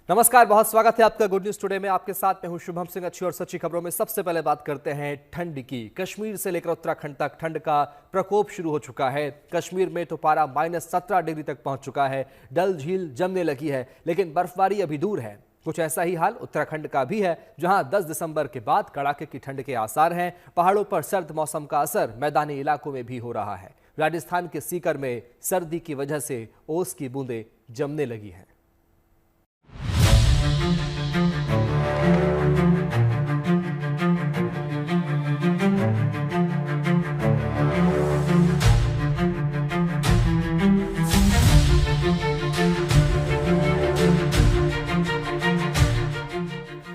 नमस्कार, बहुत स्वागत है आपका गुड न्यूज टुडे में। आपके साथ मैं हूं शुभम सिंह। अच्छी और सच्ची खबरों में सबसे पहले बात करते हैं ठंड की। कश्मीर से लेकर उत्तराखंड तक ठंड का प्रकोप शुरू हो चुका है। कश्मीर में तो पारा -17 डिग्री तक पहुंच चुका है। डल झील जमने लगी है, लेकिन बर्फबारी अभी दूर है। कुछ ऐसा ही हाल उत्तराखंड का भी है, जहां 10 दिसंबर के बाद कड़ाके की ठंड के आसार हैं। पहाड़ों पर सर्द मौसम का असर मैदानी इलाकों में भी हो रहा है। राजस्थान के सीकर में सर्दी की वजह से ओस की बूंदें जमने लगी हैं।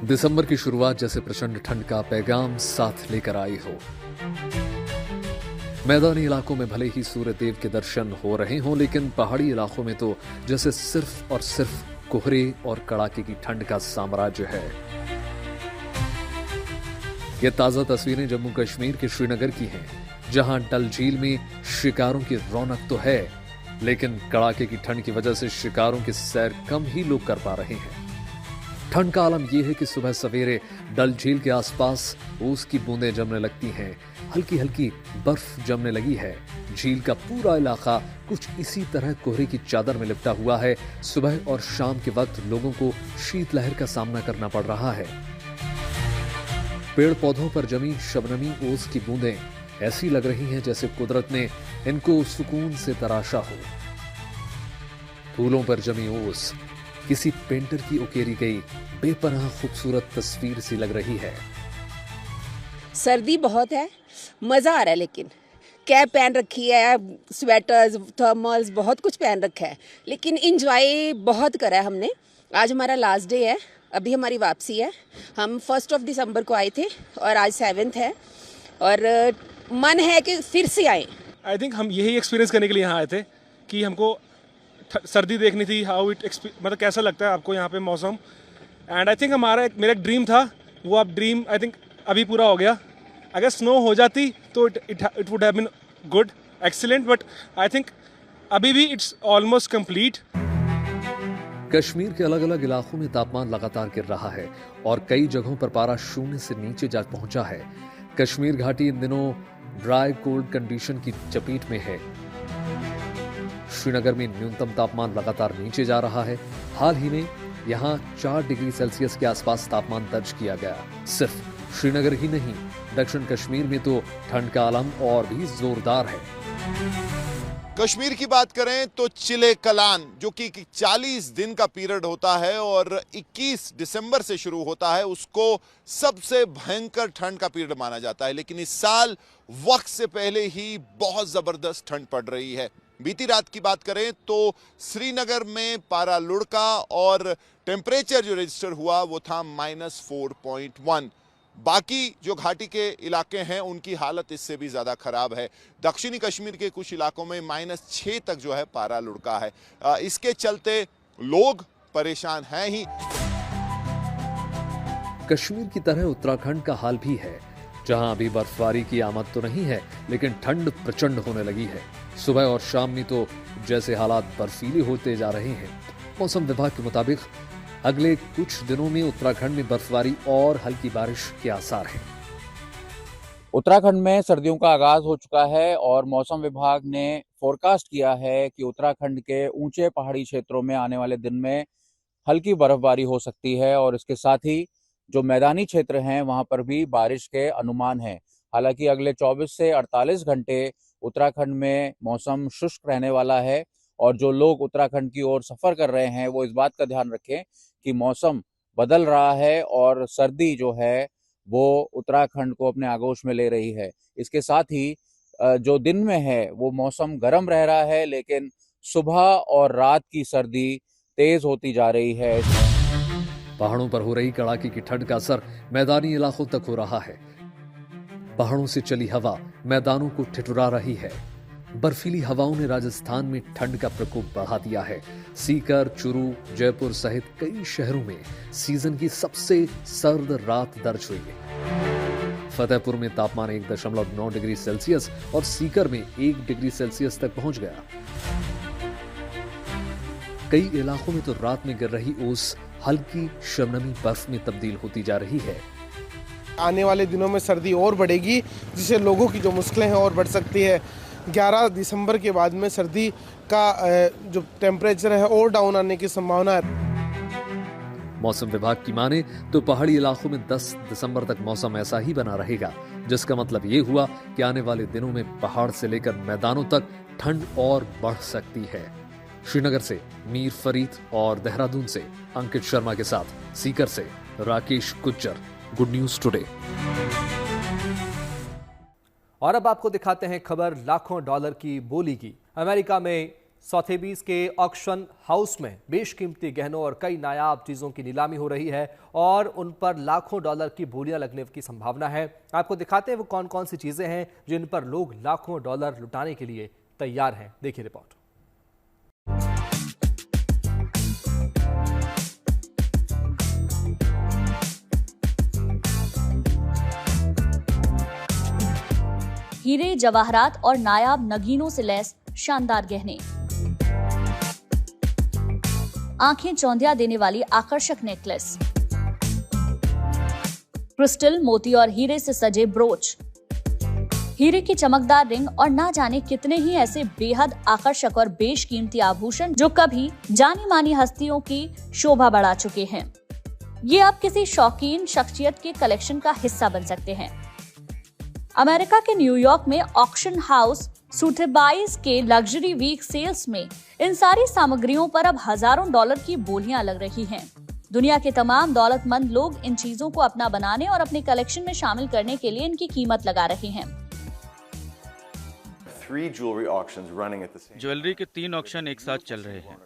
दिसंबर की शुरुआत जैसे प्रचंड ठंड का पैगाम साथ लेकर आई हो। मैदानी इलाकों में भले ही सूर्य देव के दर्शन हो रहे हों, लेकिन पहाड़ी इलाकों में तो जैसे सिर्फ और सिर्फ कोहरे और कड़ाके की ठंड का साम्राज्य है। ये ताजा तस्वीरें जम्मू कश्मीर के श्रीनगर की हैं, जहां डल झील में शिकारों की रौनक तो है, लेकिन कड़ाके की ठंड की वजह से शिकारों की सैर कम ही लोग कर पा रहे हैं। ठंड का आलम यह है कि सुबह सवेरे डल झील के आसपास ओस की बूंदें जमने लगती हैं। हल्की हल्की बर्फ जमने लगी है। झील का पूरा इलाका कुछ इसी तरह कोहरे की चादर में लिपटा हुआ है। सुबह और शाम के वक्त लोगों को शीतलहर का सामना करना पड़ रहा है। पेड़ पौधों पर जमी शबनमी ओस की बूंदें ऐसी लग रही हैं जैसे कुदरत ने इनको सुकून से तराशा हो। फूलों पर जमी ओस किसी पेंटर की उकेरी गई बेपनाह खूबसूरत तस्वीर सी लग रही है। सर्दी बहुत है, मजा आ रहा है, लेकिन कैप पहन रखी है, स्वेटर्स, थर्मल्स, बहुत कुछ पहन रखा है, लेकिन इंजॉय बहुत करा है हमने। आज हमारा लास्ट डे है, अभी हमारी वापसी है। हम 1 दिसंबर को आए थे और आज 7 है, और मन है कि फिर से आए। आई थिंक हम यही एक्सपीरियंस करने के लिए यहाँ आए थे कि हमको सर्दी देखनी थी, हाउ इट मतलब कैसा लगता है आपको यहाँ पे मौसम। एंड आई थिंक मेरा एक ड्रीम था, वो अब ड्रीम आई थिंक अभी पूरा हो गया। अगर स्नो हो जाती तो it would have been good, excellent, but I think अभी भी इट्स ऑलमोस्ट कंप्लीट। कश्मीर के अलग अलग इलाकों में तापमान लगातार गिर रहा है और कई जगहों पर पारा शून्य से नीचे जा पहुंचा है। कश्मीर घाटी इन दिनों ड्राई कोल्ड कंडीशन की चपेट में है। श्रीनगर में न्यूनतम तापमान लगातार नीचे जा रहा है। हाल ही में यहां 4 डिग्री सेल्सियस के आसपास तापमान दर्ज किया गया। सिर्फ श्रीनगर ही नहीं, दक्षिण कश्मीर में तो ठंड का आलम और भी जोरदार है। कश्मीर की बात करें तो चिले कलान, जो कि 40 दिन का पीरियड होता है और 21 दिसंबर से शुरू होता है, उसको सबसे भयंकर ठंड का पीरियड माना जाता है। लेकिन इस साल वक्त से पहले ही बहुत जबरदस्त ठंड पड़ रही है। बीती रात की बात करें तो श्रीनगर में पारा लुढ़का और टेम्परेचर जो रजिस्टर हुआ वो था -4.1। बाकी जो घाटी के इलाके हैं उनकी हालत इससे भी ज़्यादा खराब है। दक्षिणी कश्मीर के कुछ इलाकों में -6 तक जो है पारा लुढ़का है। इसके चलते लोग परेशान हैं ही। कश्मीर की तरह उत्तराखंड का हाल भी है, जहां अभी बर्फबारी की आमद तो नहीं है, लेकिन ठंड प्रचंड होने लगी है। सुबह और शाम में तो जैसे हालात बर्फीले होते जा रहे हैं। मौसम विभाग के मुताबिक अगले कुछ दिनों में उत्तराखंड में बर्फबारी और हल्की बारिश के आसार हैं। उत्तराखंड में सर्दियों का आगाज हो चुका है और मौसम विभाग ने फोरकास्ट किया है कि उत्तराखंड के ऊंचे पहाड़ी क्षेत्रों में आने वाले दिन में हल्की बर्फबारी हो सकती है, और इसके साथ ही जो मैदानी क्षेत्र हैं वहां पर भी बारिश के अनुमान हैं। हालांकि अगले 24 से 48 घंटे उत्तराखंड में मौसम शुष्क रहने वाला है, और जो लोग उत्तराखंड की ओर सफर कर रहे हैं वो इस बात का ध्यान रखें कि मौसम बदल रहा है और सर्दी जो है वो उत्तराखंड को अपने आगोश में ले रही है। इसके साथ ही जो दिन में है वो मौसम गर्म रह रहा है, लेकिन सुबह और रात की सर्दी तेज होती जा रही है। पहाड़ों पर हो रही कड़ाके की ठंड का असर मैदानी इलाकों तक हो रहा है। पहाड़ों से चली हवा मैदानों को ठिठुरा रही है। बर्फीली हवाओं ने राजस्थान में ठंड का प्रकोप बढ़ा दिया है। सीकर, चुरू, जयपुर सहित कई शहरों में सीजन की सबसे सर्द रात दर्ज हुई है। फतेहपुर में तापमान 1.9 डिग्री सेल्सियस और सीकर में 1 डिग्री सेल्सियस तक पहुंच गया। कई इलाकों में तो रात में गिर रही ओस हल्की शबनमी बर्फ में तब्दील होती जा रही है। आने वाले दिनों में सर्दी और बढ़ेगी, जिससे लोगों की जो मुश्किलें हैं और बढ़ सकती है। 11 दिसंबर के बाद में सर्दी का जो टेम्परेचर है और डाउन आने की संभावना है। मौसम विभाग की माने तो पहाड़ी इलाकों में 10 दिसंबर तक मौसम ऐसा ही बना रहेगा, जिसका मतलब ये हुआ कि आने वाले दिनों में पहाड़ से लेकर मैदानों तक ठंड और बढ़ सकती है। श्रीनगर से मीर फरीद और देहरादून से अंकित शर्मा के साथ सीकर से Rakesh Gujjar, good news today. और अब आपको दिखाते हैं खबर लाखों डॉलर की बोली की। अमेरिका में सोथेबीज के ऑक्शन हाउस में बेशकीमती गहनों और कई नायाब चीजों की नीलामी हो रही है और उन पर लाखों डॉलर की बोलियां लगने की संभावना है। आपको दिखाते हैं वो कौन कौन सी चीजें हैं जिन पर लोग लाखों डॉलर लुटाने के लिए तैयार हैं। देखिए रिपोर्ट। हीरे, जवाहरात और नायाब नगीनों से लैस शानदार गहने, आंखें चौंधिया देने वाली आकर्षक नेकलेस, क्रिस्टल, मोती और हीरे से सजे ब्रोच, हीरे की चमकदार रिंग और ना जाने कितने ही ऐसे बेहद आकर्षक और बेशकीमती आभूषण जो कभी जानी मानी हस्तियों की शोभा बढ़ा चुके हैं। ये अब किसी शौकीन शख्सियत के कलेक्शन का हिस्सा बन सकते हैं। अमेरिका के न्यूयॉर्क में ऑक्शन हाउस सुथेबाइज के लग्जरी वीक सेल्स में इन सारी सामग्रियों पर अब हजारों डॉलर की बोलियां लग रही हैं। दुनिया के तमाम दौलतमंद लोग इन चीजों को अपना बनाने और अपने कलेक्शन में शामिल करने के लिए इनकी कीमत लगा रहे हैं। ज्वेलरी के 3 ऑक्शन एक साथ चल रहे हैं।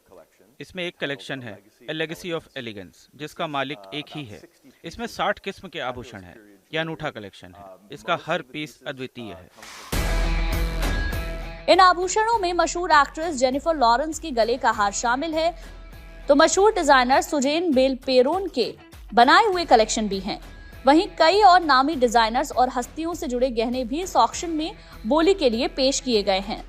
इसमें एक कलेक्शन है ए लेगेसी ऑफ एलिगेंस, जिसका मालिक एक ही है। इसमें 60 किस्म के आभूषण हैं। यह अनूठा कलेक्शन है। इसका हर पीस अद्वितीय है। इन आभूषणों में मशहूर एक्ट्रेस जेनिफर लॉरेंस के गले का हार शामिल है, तो मशहूर डिजाइनर सुजेन बेल पेरोन के बनाए हुए कलेक्शन भी हैं। वहीं कई और नामी डिजाइनर्स और हस्तियों से जुड़े गहने भी इस ऑक्शन में बोली के लिए पेश किए गए हैं।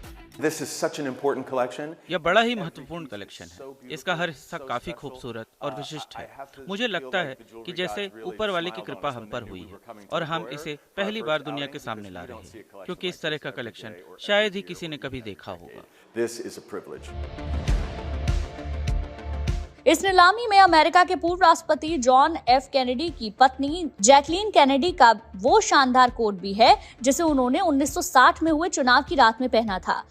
यह बड़ा ही महत्वपूर्ण कलेक्शन है। इसका हर हिस्सा काफी खूबसूरत और विशिष्ट है। मुझे लगता है कि जैसे ऊपर वाले की कृपा हम पर हुई है और हम इसे पहली बार दुनिया के सामने ला रहे हैं, क्योंकि इस तरह का कलेक्शन शायद ही किसी ने कभी देखा होगा। इस नीलामी में अमेरिका के पूर्व राष्ट्रपति जॉन एफ कैनेडी की पत्नी जैकलीन कैनेडी का वो शानदार कोट भी है जिसे उन्होंने 1960 में हुए चुनाव की रात में पहना था।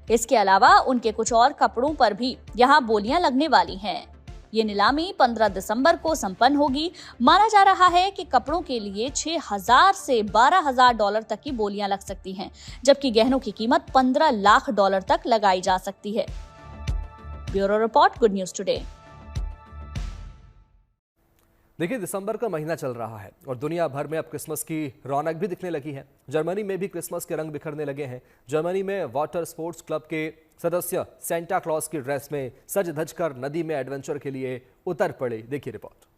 इसके अलावा उनके कुछ और कपड़ों पर भी यहाँ बोलियां लगने वाली हैं। ये नीलामी 15 दिसंबर को संपन्न होगी। माना जा रहा है कि कपड़ों के लिए 6,000 से 12,000 डॉलर तक की बोलियां लग सकती हैं, जबकि गहनों की कीमत 15 लाख डॉलर तक लगाई जा सकती है। Bureau report, good news today. देखिए, दिसंबर का महीना चल रहा है और दुनिया भर में अब क्रिसमस की रौनक भी दिखने लगी है। जर्मनी में भी क्रिसमस के रंग बिखरने लगे हैं। जर्मनी में वाटर स्पोर्ट्स क्लब के सदस्य सेंटा क्लॉज की ड्रेस में सज धज कर नदी में एडवेंचर के लिए उतर पड़े। देखिए रिपोर्ट।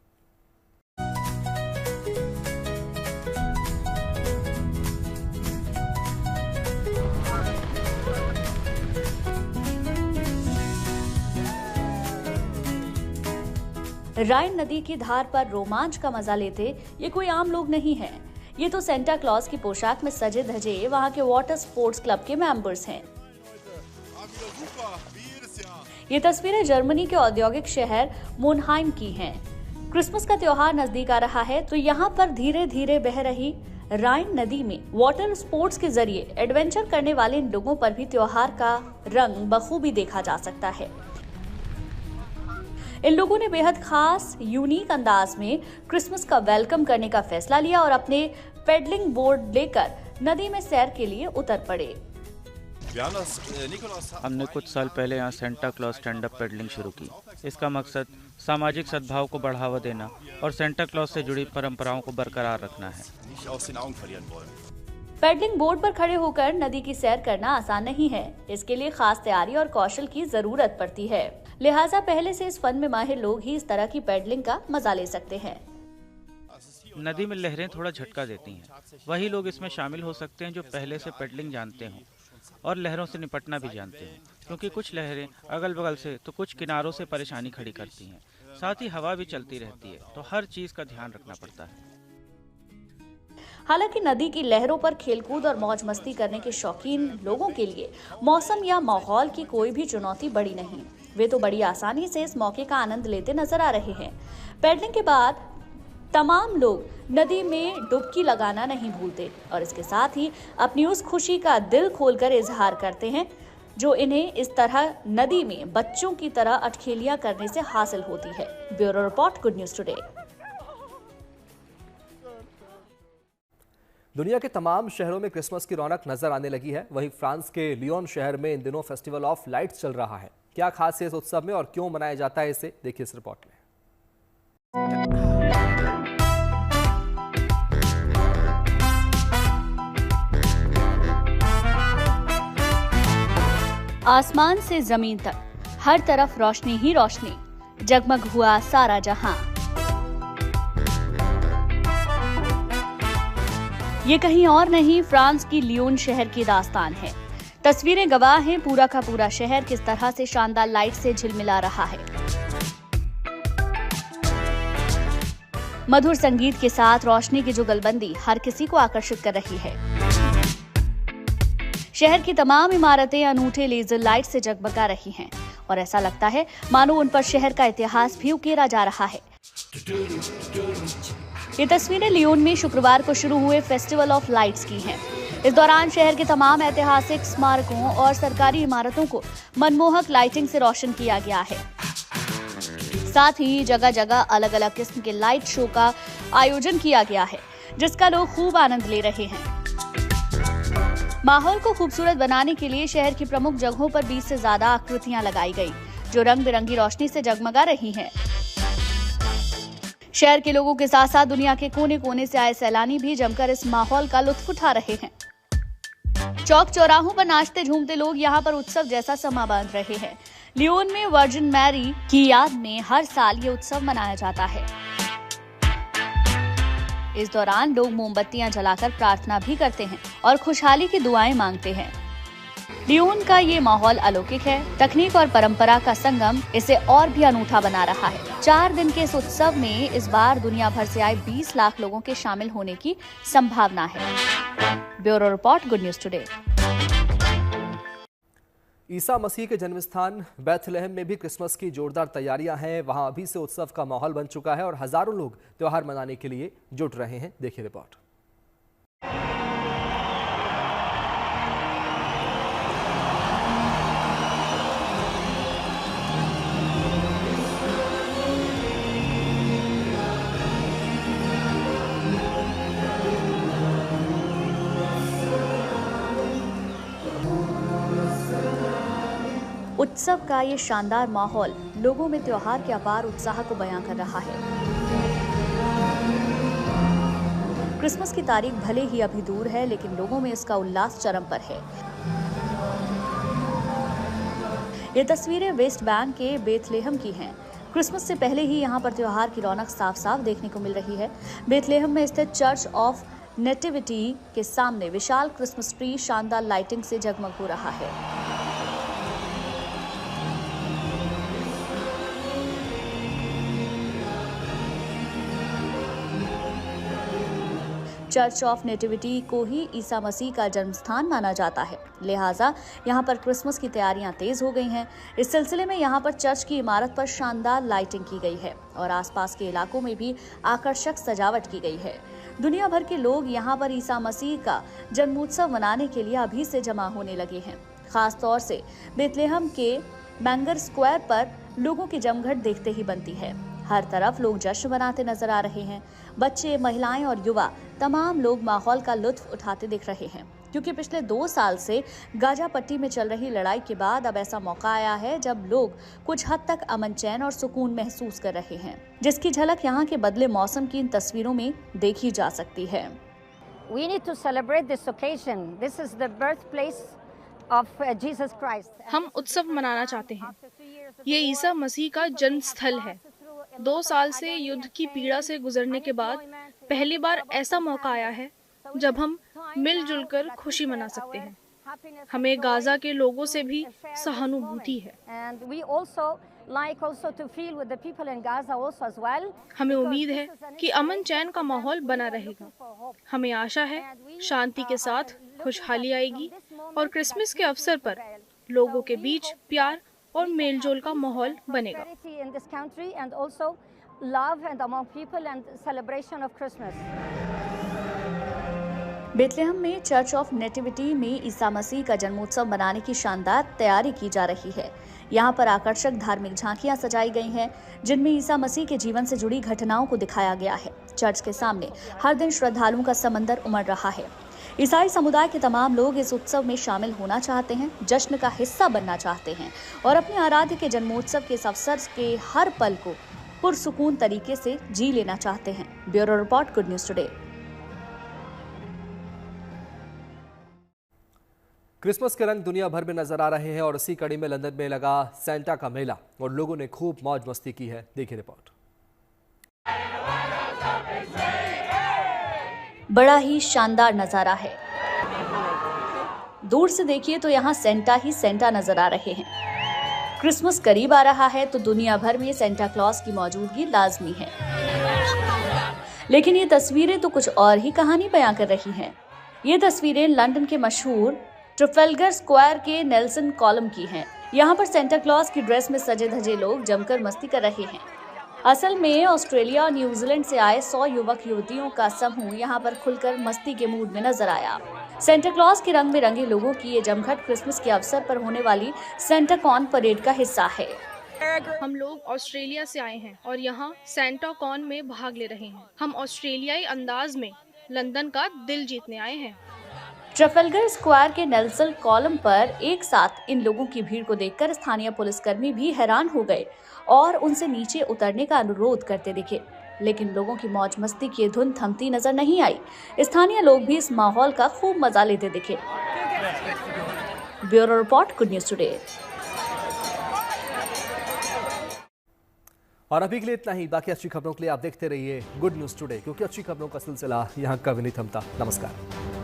राइन नदी की धार पर रोमांच का मजा लेते ये कोई आम लोग नहीं हैं। ये तो सेंटा क्लॉज की पोशाक में सजे धजे वहाँ के वाटर स्पोर्ट्स क्लब के मेंबर्स हैं। ये तस्वीरें जर्मनी के औद्योगिक शहर मोनहाइम की हैं। क्रिसमस का त्योहार नजदीक आ रहा है, तो यहाँ पर धीरे धीरे बह रही राइन नदी में वाटर स्पोर्ट्स के जरिए एडवेंचर करने वाले इन लोगों पर भी त्योहार का रंग बखूबी देखा जा सकता है। इन लोगों ने बेहद खास यूनिक अंदाज में क्रिसमस का वेलकम करने का फैसला लिया और अपने पेडलिंग बोर्ड लेकर नदी में सैर के लिए उतर पड़े। हमने कुछ साल पहले यहाँ Santa Claus stand up pedalling शुरू की। इसका मकसद सामाजिक सद्भाव को बढ़ावा देना और सेंटा क्लॉज से जुड़ी परंपराओं को बरकरार रखना है। पेडलिंग बोर्ड पर खड़े होकर नदी की सैर करना आसान नहीं है। इसके लिए खास तैयारी और कौशल की जरूरत पड़ती है। लिहाजा पहले से इस फन में माहिर लोग ही इस तरह की पेडलिंग का मजा ले सकते हैं। नदी में लहरें थोड़ा झटका देती हैं। वही लोग इसमें शामिल हो सकते हैं जो पहले से पेडलिंग जानते हों और लहरों से निपटना भी जानते हैं, क्योंकि कुछ लहरें अगल बगल से तो कुछ किनारों से परेशानी खड़ी करती हैं। साथ ही हवा भी चलती रहती है, तो हर चीज का ध्यान रखना पड़ता है। हालांकि नदी की लहरों पर खेलकूद और मौज मस्ती करने के शौकीन लोगों के लिए मौसम या माहौल की कोई भी चुनौती बड़ी नहीं। वे तो बड़ी आसानी से इस मौके का आनंद लेते नजर आ रहे हैं। पैडलिंग के बाद तमाम लोग नदी में डुबकी लगाना नहीं भूलते और इसके साथ ही अपनी उस खुशी का दिल खोलकर इजहार करते हैं जो इन्हें इस तरह नदी में बच्चों की तरह अटखेलियां करने से हासिल होती है। Bureau report, good news today. दुनिया के तमाम शहरों में क्रिसमस की रौनक नजर आने लगी है। वहीं फ्रांस के लियोन शहर में इन दिनों फेस्टिवल ऑफ लाइट्स चल रहा है। क्या खास है इस उत्सव में और क्यों मनाया जाता है, इसे देखिए इस रिपोर्ट में। आसमान से जमीन तक हर तरफ रोशनी ही रोशनी, जगमग हुआ सारा जहां। ये कहीं और नहीं, फ्रांस की लियोन शहर की दास्तान है। तस्वीरें गवाह हैं, पूरा का पूरा शहर किस तरह से शानदार लाइट से झिलमिला रहा है। मधुर संगीत के साथ रोशनी की जुगलबंदी हर किसी को आकर्षित कर रही है। शहर की तमाम इमारतें अनूठे लेजर लाइट से जगमगा रही हैं और ऐसा लगता है मानो उन पर शहर का इतिहास भी उकेरा जा रहा है। ये तस्वीरें लियोन में शुक्रवार को शुरू हुए फेस्टिवल ऑफ लाइट्स की हैं। इस दौरान शहर के तमाम ऐतिहासिक स्मारकों और सरकारी इमारतों को मनमोहक लाइटिंग से रोशन किया गया है। साथ ही जगह जगह अलग अलग किस्म के लाइट शो का आयोजन किया गया है, जिसका लोग खूब आनंद ले रहे हैं। माहौल को खूबसूरत बनाने के लिए शहर की प्रमुख जगहों पर 20 से ज्यादा आकृतियां लगाई गई, जो रंग बिरंगी रोशनी से जगमगा रही हैं। शहर के लोगों के साथ साथ दुनिया के कोने कोने से आए सैलानी भी जमकर इस माहौल का लुत्फ उठा रहे हैं। चौक चौराहों पर नाचते झूमते लोग यहाँ पर उत्सव जैसा समा बांध रहे हैं। लियोन में वर्जिन मैरी की याद में हर साल ये उत्सव मनाया जाता है। इस दौरान लोग मोमबत्तियां जलाकर प्रार्थना भी करते हैं और खुशहाली की दुआएं मांगते हैं। लियोन का ये माहौल अलौकिक है। तकनीक और परंपरा का संगम इसे और भी अनूठा बना रहा है। 4 दिन के इस उत्सव में इस बार दुनिया भर से आए 20 लाख लोगों के शामिल होने की संभावना है। Bureau report, good news today. Isa Masih के जन्मस्थान बैथलेहम में भी क्रिसमस की जोरदार तैयारियां हैं। वहां अभी से उत्सव का माहौल बन चुका है और हजारों लोग त्योहार मनाने के लिए जुट रहे हैं। देखिए रिपोर्ट। उत्सव का ये शानदार माहौल लोगों में त्योहार के अपार उत्साह को बयां कर रहा है। क्रिसमस की तारीख भले ही अभी दूर है, लेकिन लोगों में इसका उल्लास चरम पर है। ये तस्वीरें वेस्ट बैंक के बेथलेहम की हैं। क्रिसमस से पहले ही यहाँ पर त्योहार की रौनक साफ साफ देखने को मिल रही है। बेथलेहम में स्थित चर्च ऑफ नेटिविटी के सामने विशाल क्रिसमस ट्री शानदार लाइटिंग से जगमग हो रहा है। चर्च ऑफ नेटिविटी को ही ईसा मसीह का जन्मस्थान माना जाता है, लिहाजा यहाँ पर क्रिसमस की तैयारियां तेज हो गई हैं। इस सिलसिले में यहाँ पर चर्च की इमारत पर शानदार लाइटिंग की गई है और आसपास के इलाकों में भी आकर्षक सजावट की गई है। दुनिया भर के लोग यहाँ पर ईसा मसीह का जन्मोत्सव मनाने के लिए अभी से जमा होने लगे हैं। खास तौर से बेथलेहम के मैंगर स्क्वायर पर लोगों की जमघट देखते ही बनती है। हर तरफ लोग जश्न मनाते नजर आ रहे हैं। बच्चे, महिलाएं और युवा तमाम लोग माहौल का लुत्फ उठाते दिख रहे हैं, क्योंकि पिछले 2 साल से गाजा पट्टी में चल रही लड़ाई के बाद अब ऐसा मौका आया है जब लोग कुछ हद तक अमन चैन और सुकून महसूस कर रहे हैं, जिसकी झलक यहाँ के बदले मौसम की इन तस्वीरों में देखी जा सकती है। We need to celebrate this occasion. This is the birthplace of Jesus Christ. हम उत्सव मनाना चाहते हैं। ये ईसा मसीह का जन्म स्थल है। 2 साल से युद्ध की पीड़ा से गुजरने के बाद पहली बार ऐसा मौका आया है जब हम मिलजुल कर खुशी मना सकते हैं। हमें गाजा के लोगों से भी सहानुभूति है। And we also like also to feel with the people in Gaza also as well. हमें उम्मीद है कि अमन चैन का माहौल बना रहेगा। हमें आशा है शांति के साथ खुशहाली आएगी और क्रिसमस के अवसर पर लोगों के बीच प्यार और मेलजोल का माहौल बनेगा। In this country and also love and among people and celebration of Christmas. Bethlehem में चर्च ऑफ नेटिविटी में ईसा मसीह का जन्मोत्सव मनाने की शानदार तैयारी की जा रही है। यहाँ पर आकर्षक धार्मिक झांकियां सजाई गई हैं, जिनमें ईसा मसीह के जीवन से जुड़ी घटनाओं को दिखाया गया है। चर्च के सामने हर दिन श्रद्धालुओं का समंदर उमड़ रहा है। ईसाई समुदाय के तमाम लोग इस उत्सव में शामिल होना चाहते हैं, जश्न का हिस्सा बनना चाहते हैं और अपने आराध्य के जन्मोत्सव के इस अवसर के हर पल को पुरसुकून तरीके से जी लेना चाहते हैं। Bureau report, good news today. Christmas के रंग दुनिया भर में नजर आ रहे हैं और इसी कड़ी में लंदन में लगा सेंटा का मेला और लोगों ने खूब मौज मस्ती की है। देखिए रिपोर्ट। बड़ा ही शानदार नजारा है। दूर से देखिए तो यहाँ सेंटा ही सेंटा नजर आ रहे हैं। क्रिसमस करीब आ रहा है तो दुनिया भर में सेंटा क्लॉज की मौजूदगी लाजमी है, लेकिन ये तस्वीरें तो कुछ और ही कहानी बयां कर रही हैं। ये तस्वीरें लंदन के मशहूर ट्रफेलगर स्क्वायर के नेल्सन कॉलम की हैं। यहाँ पर सेंटा क्लॉज की ड्रेस में सजे धजे लोग जमकर मस्ती कर रहे हैं। असल में ऑस्ट्रेलिया और न्यूजीलैंड से आए 100 युवक युवतियों का समूह यहाँ पर खुलकर मस्ती के मूड में नजर आया। सेंटा क्लॉज के रंग बिरंगे लोगों की ये जमघट क्रिसमस के अवसर पर होने वाली सेंटा कॉन परेड का हिस्सा है। हम लोग ऑस्ट्रेलिया से आए हैं और यहाँ सेंटा कॉन में भाग ले रहे हैं। हम ऑस्ट्रेलियाई अंदाज में लंदन का दिल जीतने आए हैं। ट्रफेलगर स्क्वायर के नेल्सन कॉलम पर एक साथ इन लोगों की भीड़ को देखकर स्थानीय पुलिसकर्मी भी हैरान हो गए और उनसे नीचे उतरने का अनुरोध करते दिखे, लेकिन लोगों की मौज मस्ती की धुन थमती नजर नहीं आई। स्थानीय लोग भी इस माहौल का खूब मजा लेते दिखे। Bureau report, good news today. और अभी के लिए इतना ही। बाकी अच्छी खबरों के लिए आप देखते रहिए गुड न्यूज टुडे, क्योंकि अच्छी खबरों का सिलसिला यहाँ कभी नहीं थमता। नमस्कार।